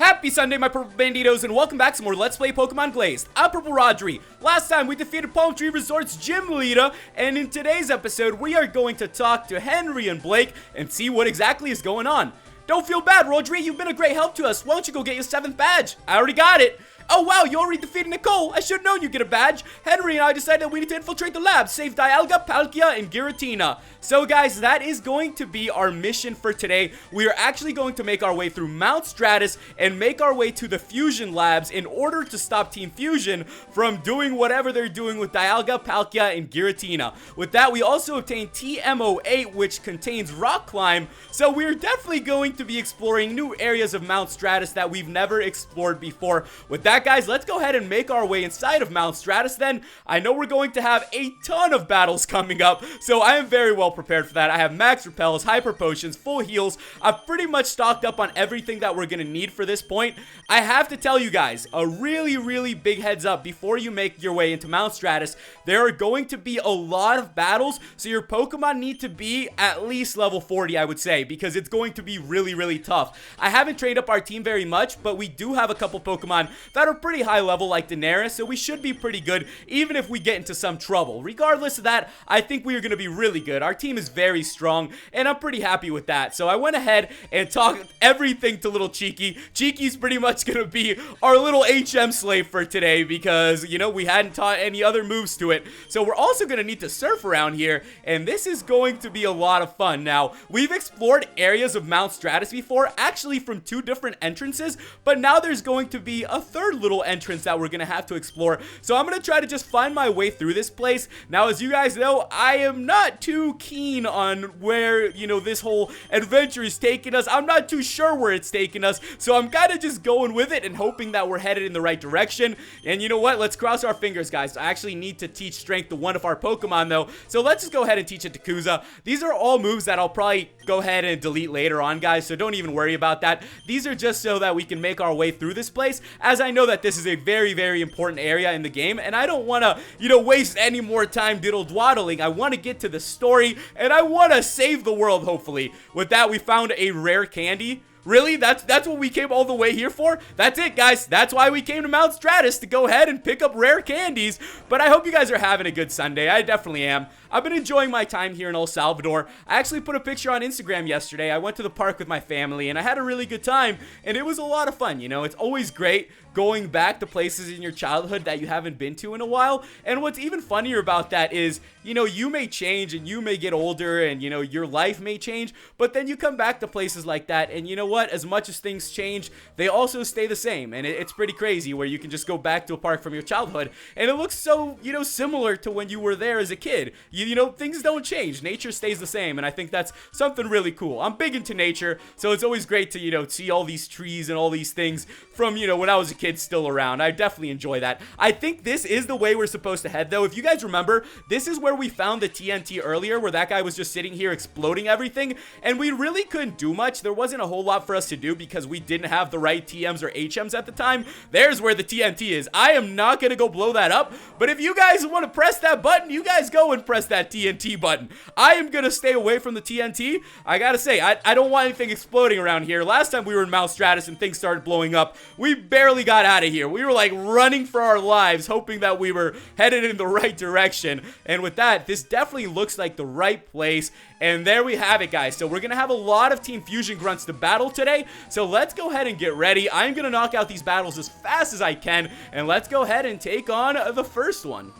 Happy Sunday, my Purple Banditos, and welcome back to more Let's Play Pokemon Glazed. I'm PurpleRodri. Last time, we defeated Palm Tree Resort's gym leader, and in today's episode, we are going to talk to Henry and Blake and see what exactly is going on. Don't feel bad, Rodri. You've been a great help to us. Why don't you go get your 7th badge? I already got it. Oh, wow, you already defeated Nicole. I should have known you'd get a badge. Henry and I decided that we need to infiltrate the lab, save Dialga, Palkia, and Giratina. So, guys, that is going to be our mission for today. We are actually going to make our way through Mount Stratus and make our way to the Fusion Labs in order to stop Team Fusion from doing whatever they're doing with Dialga, Palkia, and Giratina. With that, we also obtained TMO8, which contains Rock Climb. So, we're definitely going to be exploring new areas of Mount Stratus that we've never explored before. With that, guys, let's go ahead and make our way inside of Mount Stratus then. I know we're going to have a ton of battles coming up, so I am very well prepared for that. I have max repels, hyper potions, full heals. I've pretty much stocked up on everything that we're going to need for this point. I have to tell you guys, a really big heads up before you make your way into Mount Stratus. There are going to be a lot of battles, so your Pokemon need to be at least level 40, I would say, because it's going to be really tough. I haven't trained up our team very much, but we do have a couple Pokemon that are pretty high level like Daenerys, so we should be pretty good even if we get into some trouble. Regardless of that, I think we are going to be really good. Our team is very strong, and I'm pretty happy with that. So I went ahead and talked everything to little Cheeky. Cheeky's pretty much going to be our little HM slave for today because, you know, we hadn't taught any other moves to it. So we're also going to need to surf around here, and this is going to be a lot of fun. Now, we've explored areas of Mount Stratus before, actually from 2 different entrances, but now there's going to be a third little entrance that we're gonna have to explore. So I'm gonna try to just find my way through this place. Now, as you guys know, I am not too keen on where, you know, this whole adventure is taking us. I'm not too sure where it's taking us, so I'm kind of just going with it and hoping that we're headed in the right direction. And you know what? Let's cross our fingers, guys. I actually need to teach Strength to one of our Pokemon, though, so let's just go ahead and teach it to Kuza. These are all moves that I'll probably go ahead and delete later on, guys, so don't even worry about that. These are just so that we can make our way through this place, as I know that this is a very important area in the game, and I don't want to, you know, waste any more time diddle-dwaddling. I want to get to the story, and I want to save the world, hopefully. With that, we found a rare candy. Really? That's what we came all the way here for? That's it, guys. That's why we came to Mount Stratus, to go ahead and pick up rare candies. But I hope you guys are having a good Sunday. I definitely am. I've been enjoying my time here in El Salvador. I actually put a picture on Instagram yesterday. I went to the park with my family, and I had a really good time, and it was a lot of fun, you know? It's always great going back to places in your childhood that you haven't been to in a while. And what's even funnier about that is, you know, you may change and you may get older and, you know, your life may change, but then you come back to places like that, and you know what? As much as things change, they also stay the same, and it's pretty crazy where you can just go back to a park from your childhood, and it looks so, you know, similar to when you were there as a kid. You know, things don't change. Nature stays the same, and I think that's something really cool. I'm big into nature, so it's always great to, you know, see all these trees and all these things from, you know, when I was a kid still around. I definitely enjoy that. I think this is the way we're supposed to head, though. If you guys remember, this is where we found the TNT earlier, where that guy was just sitting here exploding everything, and we really couldn't do much. There wasn't a whole lot for us to do because we didn't have the right TMs or HMs at the time. There's where the TNT is. I am not going to go blow that up, but if you guys want to press that button, you guys go and press that TNT button. I am going to stay away from the TNT. I gotta say, I don't want anything exploding around here. Last time we were in Mount Stratus and things started blowing up, we barely got out of here. We were like running for our lives, hoping that we were headed in the right direction. And with that, this definitely looks like the right place. And there we have it, guys. So we're going to have a lot of Team Fusion grunts to battle today. So let's go ahead and get ready. I'm going to knock out these battles as fast as I can. And let's go ahead and take on the first one.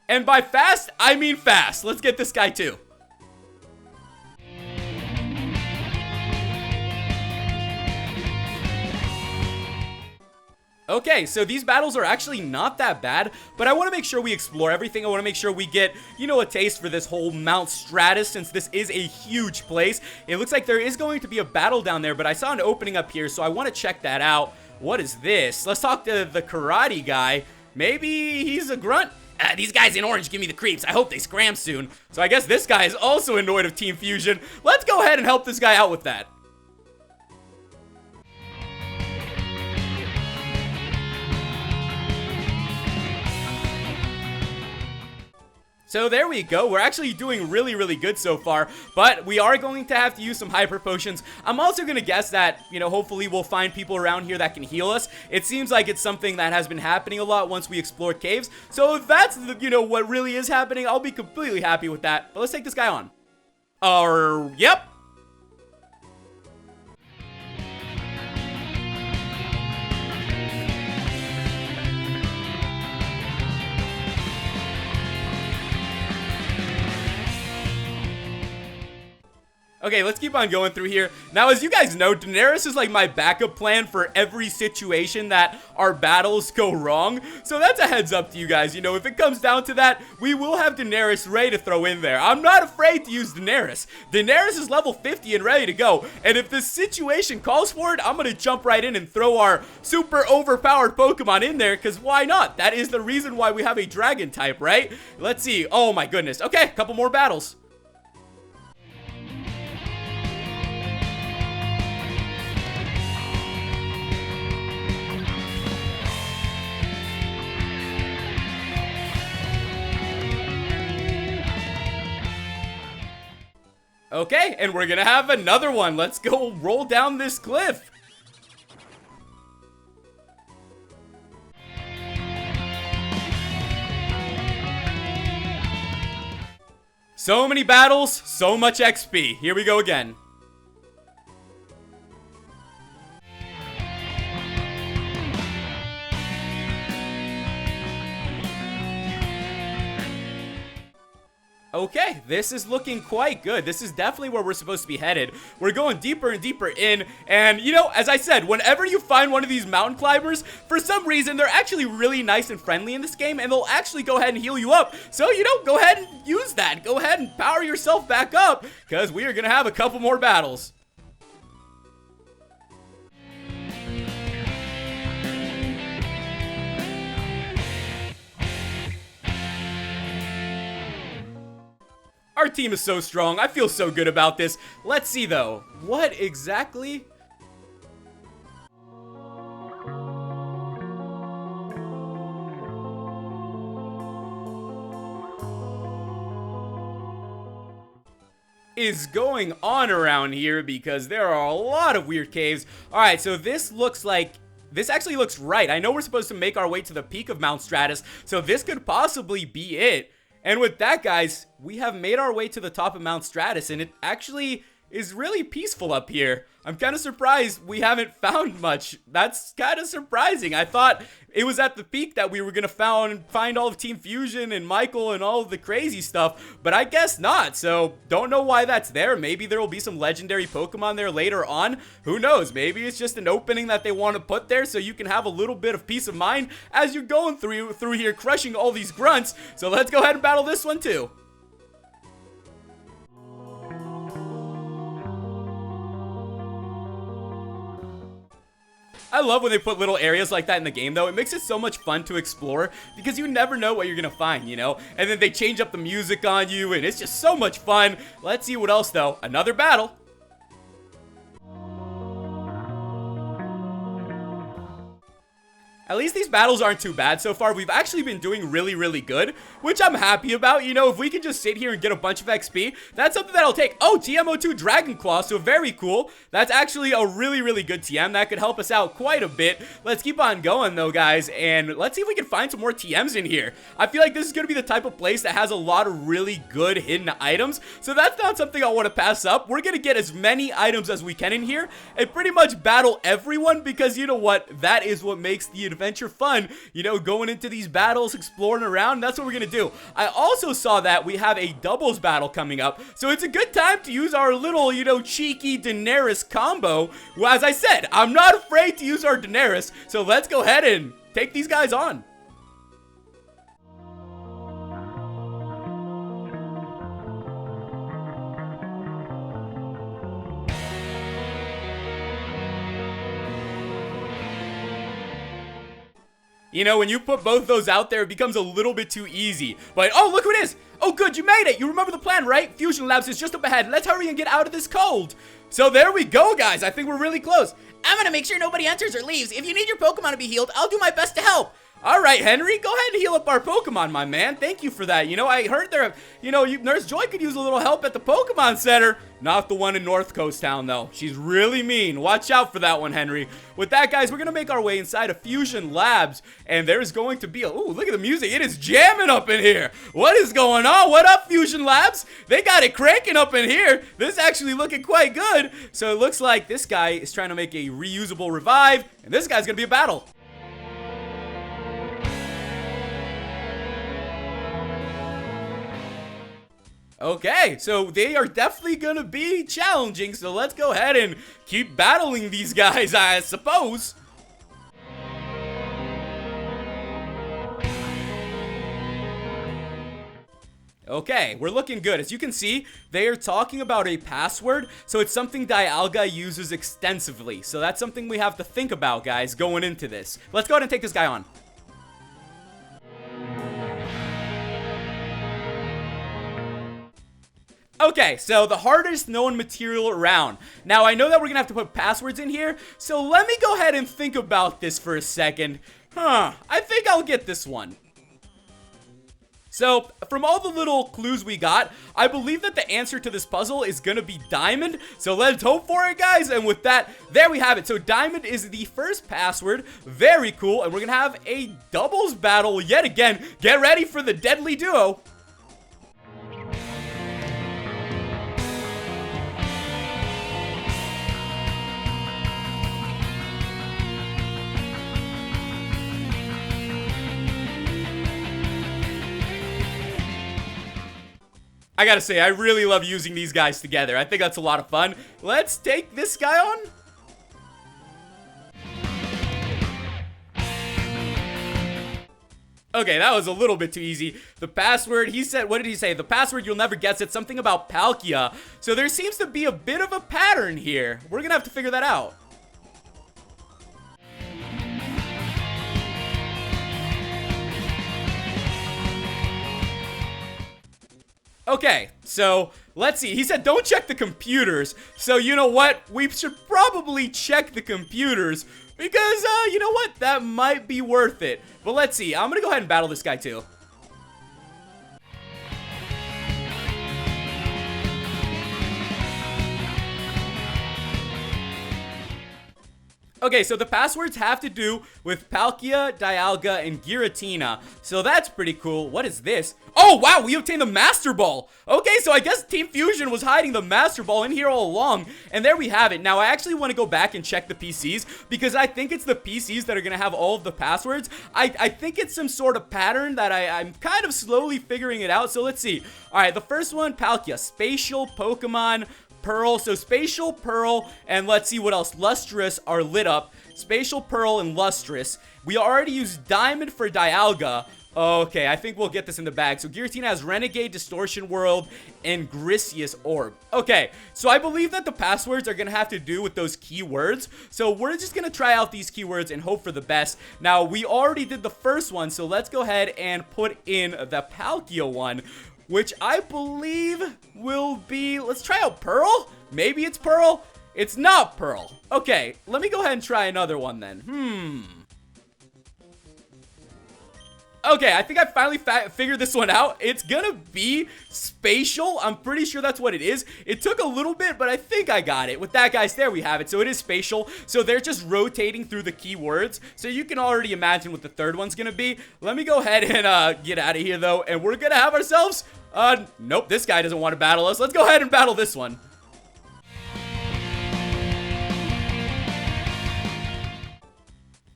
And by fast, I mean fast. Let's get this guy too. Okay, so these battles are actually not that bad, but I want to make sure we explore everything. I want to make sure we get, you know, a taste for this whole Mount Stratus, since this is a huge place. It looks like there is going to be a battle down there, but I saw an opening up here, so I want to check that out. What is this? Let's talk to the karate guy. Maybe he's a grunt? These guys in orange give me the creeps. I hope they scram soon. So I guess this guy is also annoyed of Team Fusion. Let's go ahead and help this guy out with that. So there we go. We're actually doing really good so far, but we are going to have to use some hyper potions. I'm also going to guess that, you know, hopefully we'll find people around here that can heal us. It seems like it's something that has been happening a lot once we explore caves. So if that's, you know, what really is happening, I'll be completely happy with that. But let's take this guy on. Yep. Okay, let's keep on going through here. Now, as you guys know, Daenerys is like my backup plan for every situation that our battles go wrong. So that's a heads up to you guys. You know, if it comes down to that, we will have Daenerys ready to throw in there. I'm not afraid to use Daenerys. Daenerys is level 50 and ready to go. And if the situation calls for it, I'm going to jump right in and throw our super overpowered Pokemon in there, because why not? That is the reason why we have a dragon type, right? Let's see. Oh my goodness. Okay, a couple more battles. Okay, and we're gonna have another one. Let's go roll down this cliff. So many battles, so much XP. Here we go again. Okay, this is looking quite good. This is definitely where we're supposed to be headed. We're going deeper and deeper in, and you know, as I said, whenever you find one of these mountain climbers, for some reason, they're actually really nice and friendly in this game, and they'll actually go ahead and heal you up. So, you know, go ahead and use that. Go ahead and power yourself back up, because we are going to have a couple more battles. Our team is so strong. I feel so good about this. Let's see, though. What exactly? Is going on around here, because there are a lot of weird caves. All right, so this looks like... This actually looks right. I know we're supposed to make our way to the peak of Mount Stratus, so this could possibly be it. And with that, guys, we have made our way to the top of Mount Stratus, and it actually is really peaceful up here. I'm kind of surprised we haven't found much. That's kind of surprising. I thought it was at the peak that we were going to find all of Team Fusion and Michael and all of the crazy stuff, but I guess not. So don't know why that's there. Maybe there will be some legendary Pokemon there later on. Who knows? Maybe it's just an opening that they want to put there so you can have a little bit of peace of mind as you're going through here crushing all these grunts. So let's go ahead and battle this one too. I love when they put little areas like that in the game, though. It makes it so much fun to explore because you never know what you're gonna find, you know? And then they change up the music on you, and it's just so much fun. Let's see what else, though. Another battle. At least these battles aren't too bad so far. We've actually been doing really good, which I'm happy about. You know, if we can just sit here and get a bunch of XP, that's something that'll take. Oh, TMO2 Dragon Claw, so very cool. That's actually a really good TM. That could help us out quite a bit. Let's keep on going, though, guys, and let's see if we can find some more TMs in here. I feel like this is going to be the type of place that has a lot of really good hidden items, so that's not something I want to pass up. We're going to get as many items as we can in here and pretty much battle everyone because, you know what, that is what makes the adventure fun, you know, going into these battles, exploring around. That's what we're gonna do. I also saw that we have a doubles battle coming up, so it's a good time to use our little, you know, cheeky Daenerys combo. Well, as I said, I'm not afraid to use our Daenerys, so let's go ahead and take these guys on. You know, when you put both those out there, it becomes a little bit too easy. But, oh, look who it is! Oh, good, you made it! You remember the plan, right? Fusion Labs is just up ahead. Let's hurry and get out of this cold. So there we go, guys. I think we're really close. I'm gonna make sure nobody enters or leaves. If you need your Pokemon to be healed, I'll do my best to help. All right, Henry, go ahead and heal up our Pokemon, my man. Thank you for that. You know, I heard Nurse Joy could use a little help at the Pokemon Center. Not the one in North Coast Town, though. She's really mean. Watch out for that one, Henry. With that, guys, we're going to make our way inside of Fusion Labs, and there's going to be a... Ooh, look at the music. It is jamming up in here. What is going on? What up, Fusion Labs? They got it cranking up in here. This is actually looking quite good. So it looks like this guy is trying to make a reusable revive, and this guy's going to be a battle. Okay, so they are definitely gonna be challenging, so let's go ahead and keep battling these guys, I suppose. Okay, we're looking good. As you can see, they are talking about a password, so it's something Dialga uses extensively. So that's something we have to think about, guys, going into this. Let's go ahead and take this guy on. Okay, so the hardest known material around. Now, I know that we're gonna have to put passwords in here, so let me go ahead and think about this for a second. I think I'll get this one. So, from all the little clues we got, I believe that the answer to this puzzle is gonna be Diamond. So let's hope for it, guys. And with that, there we have it. So Diamond is the first password. Very cool. And we're gonna have a doubles battle yet again. Get ready for the deadly duo. I gotta say, I really love using these guys together. I think that's a lot of fun. Let's take this guy on. Okay, that was a little bit too easy. The password, he said, what did he say? The password, you'll never guess it. Something about Palkia. So there seems to be a bit of a pattern here. We're gonna have to figure that out. Okay, so let's see. He said don't check the computers. So you know what? We should probably check the computers because, you know what? That might be worth it. But let's see. I'm going to go ahead and battle this guy too. Okay, so the passwords have to do with Palkia, Dialga, and Giratina. So that's pretty cool. What is this? Oh, wow, we obtained the Master Ball. Okay, so I guess Team Fusion was hiding the Master Ball in here all along. And there we have it. Now, I actually want to go back and check the PCs because I think it's the PCs that are going to have all of the passwords. I think it's some sort of pattern that I'm kind of slowly figuring it out. So let's see. All right, the first one, Palkia, Spatial, Pokemon, Pearl. So Spatial, Pearl, and let's see what else. Lustrous are lit up. Spatial, Pearl, and Lustrous. We already used Diamond for Dialga. Okay, I think we'll get this in the bag. So Giratina has Renegade, Distortion World, and Grisius Orb. Okay, so I believe that the passwords are going to have to do with those keywords. So we're just going to try out these keywords and hope for the best. Now, we already did the first one, so let's go ahead and put in the Palkia one, which I believe will be... Let's try out Pearl? Maybe it's Pearl? It's not Pearl. Okay, let me go ahead and try another one then. Okay, I think I finally figured this one out. It's gonna be Spatial. I'm pretty sure that's what it is. It took a little bit, but I think I got it. With that, guys, there we have it. So it is Spatial. So they're just rotating through the keywords. So you can already imagine what the third one's gonna be. Let me go ahead and get out of here, though. And we're gonna have ourselves... nope, this guy doesn't want to battle us. Let's go ahead and battle this one.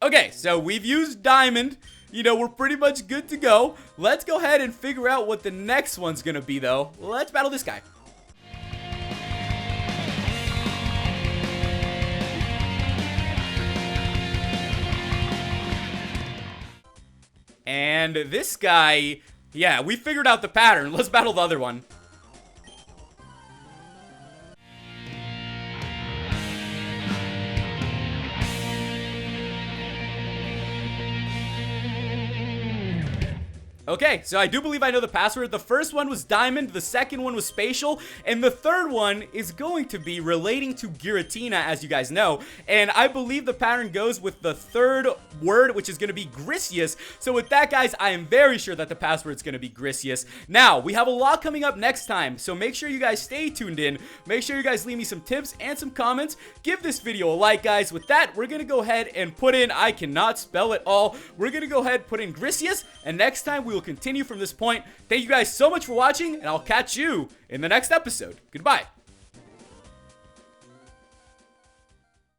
Okay, so we've used Diamond. You know, we're pretty much good to go. Let's go ahead and figure out what the next one's gonna be, though. Let's battle this guy. And this guy, yeah, we figured out the pattern. Let's battle the other one. Okay, so I do believe I know the password. The first one was diamond, the second one was spatial, and the third one is going to be relating to Giratina, as you guys know. And I believe the pattern goes with the third word, which is going to be Grisius. So with that, guys, I am very sure that the password is going to be Grisius. Now, we have a lot coming up next time, so make sure you guys stay tuned in. Make sure you guys leave me some tips and some comments. Give this video a like, guys. With that, we're going to go ahead and put in, I cannot spell it all. We're going to go ahead and put in Grisius, and next time we will continue from this point. Thank you guys so much for watching, and I'll catch you in the next episode. Goodbye.